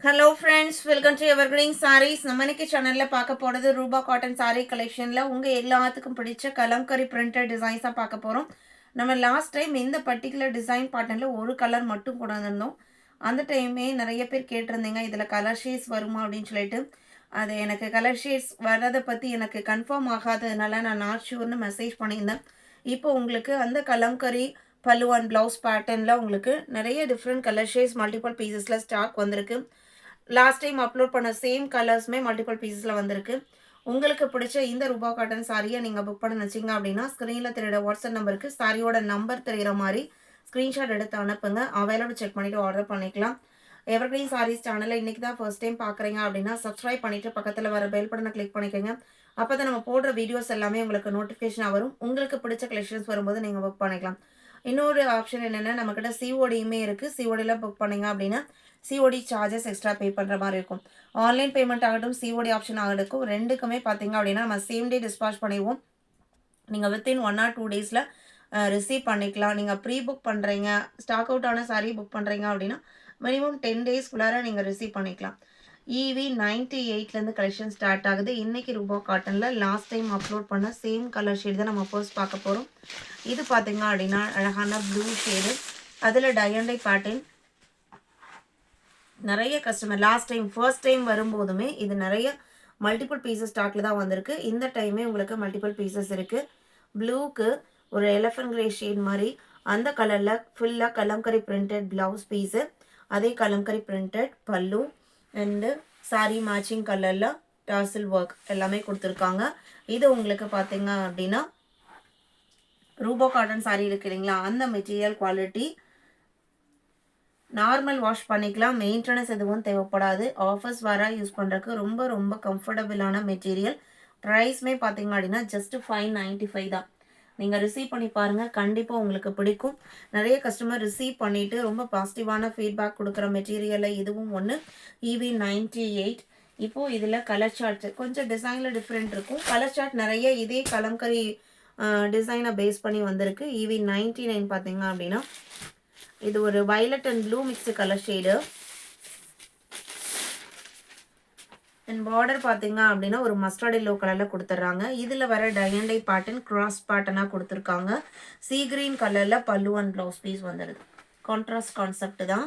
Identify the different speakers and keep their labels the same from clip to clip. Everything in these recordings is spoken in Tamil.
Speaker 1: Hello friends, welcome to Evergreen Sarees. நம்ம இன்னைக்கு சேனலில் பார்க்க போகிறது ரூபா காட்டன் சாரீ கலெக்ஷனில் உங்கள் எல்லாத்துக்கும் பிடிச்ச கலம்கரி பிரிண்டட் டிசைன்ஸ் தான் பார்க்க போகிறோம். நம்ம லாஸ்ட் டைம் இந்த பர்டிகுலர் டிசைன் பேட்டர்னில் ஒரு கலர் மட்டும் கொண்டு வந்திருந்தோம். அந்த டைமே நிறைய பேர் கேட்டிருந்தீங்க இதில் கலர் ஷேட்ஸ் வருமா அப்படின்னு சொல்லிட்டு. அது எனக்கு கலர் ஷேட்ஸ் வர்றதை பற்றி எனக்கு கன்ஃபார்ம் ஆகாததுனால நான் நாட் ஷூர்னு மெசேஜ் பண்ணியிருந்தேன். இப்போ உங்களுக்கு அந்த கலம்கரி பல்லு அண்ட் ப்ளவுஸ் பேட்டர்னில் உங்களுக்கு நிறைய டிஃப்ரெண்ட் கலர் ஷேட்ஸ் மல்டிபிள் பீசஸில் ஸ்டாக் வந்திருக்கு. லாஸ்ட் டைம் அப்லோட் பண்ண சேம் கலர்ஸுமே மல்டிபிள் பீசஸில் வந்திருக்கு. உங்களுக்கு பிடிச்ச இந்த ரூபா காட்டன் சாரியை நீங்கள் புக் பண்ண நினச்சிங்க அப்படின்னா ஸ்க்ரீனில் தெரியுற வாட்ஸ்அப் நம்பருக்கு சாரியோட நம்பர் தெரிகிற மாதிரி ஸ்க்ரீன்ஷாட் எடுத்து அனுப்புங்க. அவைலபிள் செக் பண்ணிவிட்டு ஆர்டர் பண்ணிக்கலாம். எவர்கிரீன் சாரீஸ் சேனலை இன்றைக்கி தான் ஃபர்ஸ்ட் டைம் பார்க்குறீங்க அப்படின்னா சப்ஸ்கிரைப் பண்ணிவிட்டு பக்கத்தில் வர பெல் பட்டனை கிளிக் பண்ணிக்கோங்க. அப்போ தான் நம்ம போடுற வீடியோஸ் எல்லாமே உங்களுக்கு நோட்டிஃபிகேஷன் வரும். உங்களுக்கு பிடிச்ச கலெக்ஷன்ஸ் வரும்போது நீங்கள் புக் பண்ணிக்கலாம். இன்னொரு ஆப்ஷன் என்னென்னா நம்மக்கிட்ட சிஓடியுமே இருக்குது. சிஓடியில் புக் பண்ணிங்க அப்படின்னா சிஓடி சார்ஜஸ் எக்ஸ்ட்ரா பே பண்ணுற மாதிரி இருக்கும். ஆன்லைன் பேமெண்ட் ஆகட்டும், சிஓடி ஆப்ஷன் ஆகட்டும், ரெண்டுக்குமே பார்த்தீங்க அப்படின்னா நம்ம சேம் டே டிஸ்பாச் பண்ணிடுவோம். நீங்கள் வித்தின் 1 or 2 டேஸில் ரிசீவ் பண்ணிக்கலாம். நீங்கள் ப்ரீ புக் பண்ணுறீங்க, ஸ்டாக் அவுட் ஆன சாரீ புக் பண்ணுறீங்க அப்படின்னா மினிமம் 10 டேஸ்க்குள்ளார நீங்கள் ரிசீவ் பண்ணிக்கலாம். EV 98லேருந்து கலெக்ஷன் ஸ்டார்ட் ஆகுது. இன்றைக்கி ரூபா காட்டனில் லாஸ்ட் டைம் அப்லோட் பண்ண சேம் கலர் ஷேட் தான் நம்ம ஃபர்ஸ்ட் பார்க்க போகிறோம். இது பார்த்தீங்க அப்படின்னா அழகான ப்ளூ ஷேடு, அதில் டயண்டை பேட்டர்ன். நிறைய customer last time first time வரும்போதுமே இது நிறைய மல்டிபிள் பீசஸ் ஸ்டாக்கில் தான் வந்திருக்கு. இந்த டைமே உங்களுக்கு மல்டிபிள் பீசஸ் இருக்குது. ப்ளூக்கு ஒரு எலஃபண்ட் கிரே ஷேட் மாதிரி அந்த கலரில் ஃபுல்லாக கலம்கரி பிரிண்டட் ப்ளவுஸ் பீஸு, அதே kalamkari printed pallu and sari matching கலரில் டார்சல் ஒர்க் எல்லாமே கொடுத்துருக்காங்க. இது உங்களுக்கு பார்த்தீங்க அப்படின்னா ரூபா காட்டன் சாரீ இருக்கு இல்லைங்களா, அந்த மெட்டீரியல் குவாலிட்டி. நார்மல் வாஷ் பண்ணிக்கலாம், மெயின்டெனன்ஸ் எதுவும் தேவைப்படாது. ஆஃபர்ஸ் வர யூஸ் பண்ணுறதுக்கு ரொம்ப ரொம்ப கம்ஃபர்டபுளான மெட்டீரியல். ப்ரைஸ்மே பார்த்தீங்க அப்படின்னா ஜஸ்ட் 595 தான். நீங்கள் ரிசீவ் பண்ணி பாருங்கள், கண்டிப்பாக உங்களுக்கு பிடிக்கும். நிறைய கஸ்டமர் ரிசீவ் பண்ணிவிட்டு ரொம்ப பாசிட்டிவான ஃபீட்பேக் கொடுக்குற மெட்டீரியலில் இதுவும் ஒன்று. EV 98. இப்போது இதில் கலர் சார்ட் கொஞ்சம் டிசைனில் டிஃப்ரெண்ட் இருக்கும். கலர் சார்ட் நிறைய இதே கலம்கரி டிசைனை பேஸ் பண்ணி வந்திருக்கு. EV 99 பார்த்தீங்க அப்படின்னா இது ஒரு violet and blue mixed colour shade. And border பார்த்தீங்க அப்படின்னா ஒரு மஸ்டர்ட் எல்லோ கலரில் கொடுத்துட்றாங்க. இதில் வர டயண்டை பேட்டர்ன் கிராஸ் பேட்டர்னாக கொடுத்துருக்காங்க. சீ கிரீன் கலரில் பல்லு அண்ட் ப்ளவுஸ் பீஸ் வந்துடுது. கான்ட்ராஸ்ட் கான்செப்ட் தான்.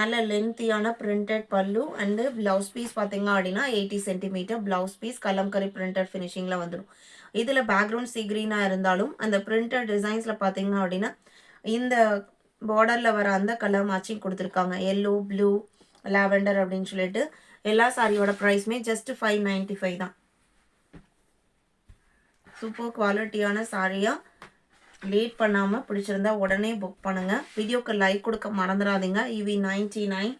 Speaker 1: நல்ல லென்த்தியான printed pallu and blouse piece பார்த்தீங்க அப்படின்னா 80 centimetre blouse piece kalamkari printed ஃபினிஷிங்கில் வந்துடும். இதில் பேக்ரவுண்ட் சீ கிரீனாக இருந்தாலும் அந்த பிரிண்டட் டிசைன்ஸில் பார்த்தீங்க அப்படின்னா இந்த பார்டரில் வர அந்த கலர் மேட்சிங் கொடுத்துருக்காங்க. எல்லோ, ப்ளூ, லாவெண்டர் அப்படின்னு சொல்லிட்டு. எல்லா சாரியோட ப்ரைஸுமே ஜஸ்ட் 595 தான். சூப்பர் குவாலிட்டியான சாரியாக லேட் பண்ணாமல் பிடிச்சிருந்தா உடனே புக் பண்ணுங்கள். வீடியோக்கு லைக் கொடுக்க மறந்துடாதீங்க. EV 99.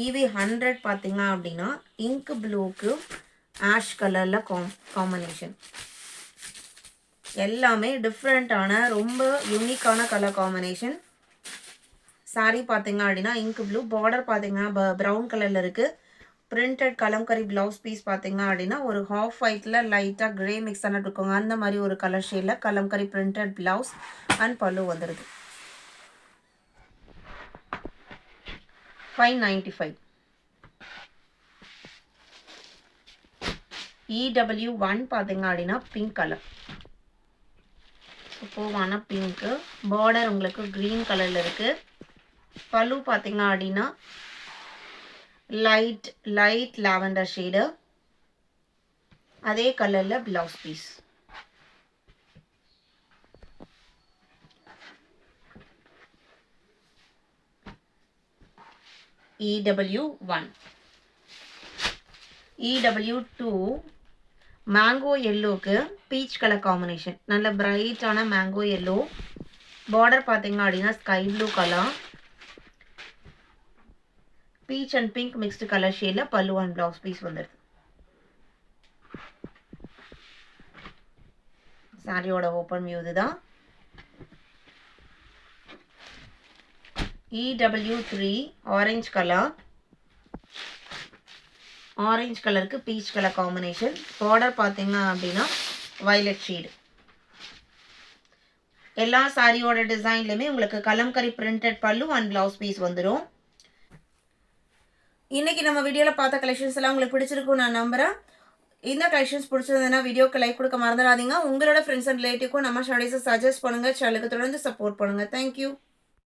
Speaker 1: EV 100 பார்த்தீங்க அப்படின்னா இங்க் ப்ளூக்கு ஆஷ் கலரில் காம்பினேஷன். எல்லாமே டிஃப்ரெண்ட்டான ரொம்ப யூனிக்கான கலர் காம்பினேஷன். சாரீ பார்த்தீங்க அப்படின்னா இங்க் ப்ளூ, பார்டர் பார்த்தீங்கன்னா ப்ரௌன் கலரில் இருக்குது. பிரிண்டட் கலம்கரி ப்ளவுஸ் பீஸ் பார்த்தீங்க அப்படின்னா ஒரு ஹாஃப் ஒயிட்டில் லைட்டாக கிரே மிக்ஸ் ஆன இருக்குங்க. அந்த மாதிரி ஒரு கலர் ஷேடில் கலம்கரி பிரிண்டட் ப்ளவுஸ் அண்ட் பல்லு வந்துடுது. 595. EW1 பார்த்தீங்க அப்படின்னா பிங்க் கலர், சூப்பர்வான பிங்க்கு. பார்டர் உங்களுக்கு க்ரீன் கலரில் இருக்குது. பல்லு பார்த்தீங்க அப்படின்னா லைட் லாவெண்டர் ஷேடு, அதே கலரில் blouse piece. EW1. EW2 mango எல்லோக்கு பீச் கலர் காம்பினேஷன். நல்ல பிரைட்டான மேங்கோ எல்லோ. பார்டர் பார்த்தீங்க அப்படின்னா sky blue colour, peach and pink mixed colour ஷேடில் பல்லு அண்ட் ப்ளவுஸ் பீஸ் வந்துடுது. சாரியோட ஓப்பன் வியூ இதுதான். EW3 ஆரஞ்சு கலர், ஆரஞ்சு கலருக்கு பீச் கலர் காம்பினேஷன். பார்டர் பார்த்தீங்க அப்படின்னா வயலட் ஷேடு. எல்லா சாரியோட டிசைன்லையுமே உங்களுக்கு கலம்கரி பிரிண்டட் பல்லு அண்ட் பிளவுஸ் பீஸ் வந்துடும். இன்னைக்கு நம்ம வீடியோவில் பார்த்த கலெக்ஷன்ஸ் எல்லாம் உங்களுக்கு பிடிச்சிருக்கும் நான் நம்புகிறேன். இந்த கலெக்ஷன்ஸ் பிடிச்சிருந்ததுன்னா வீடியோக்கு லைக் கொடுக்க மறந்துடாதீங்க. உங்களோட ஃப்ரெண்ட்ஸ் அண்ட் ரிலேட்டிவ்க்கும் நம்ம ஸ்டடீஸை சஜஸ்ட் பண்ணுங்கள். சேனலுக்கு தொடர்ந்து சப்போர்ட் பண்ணுங்கள். தேங்க்யூ.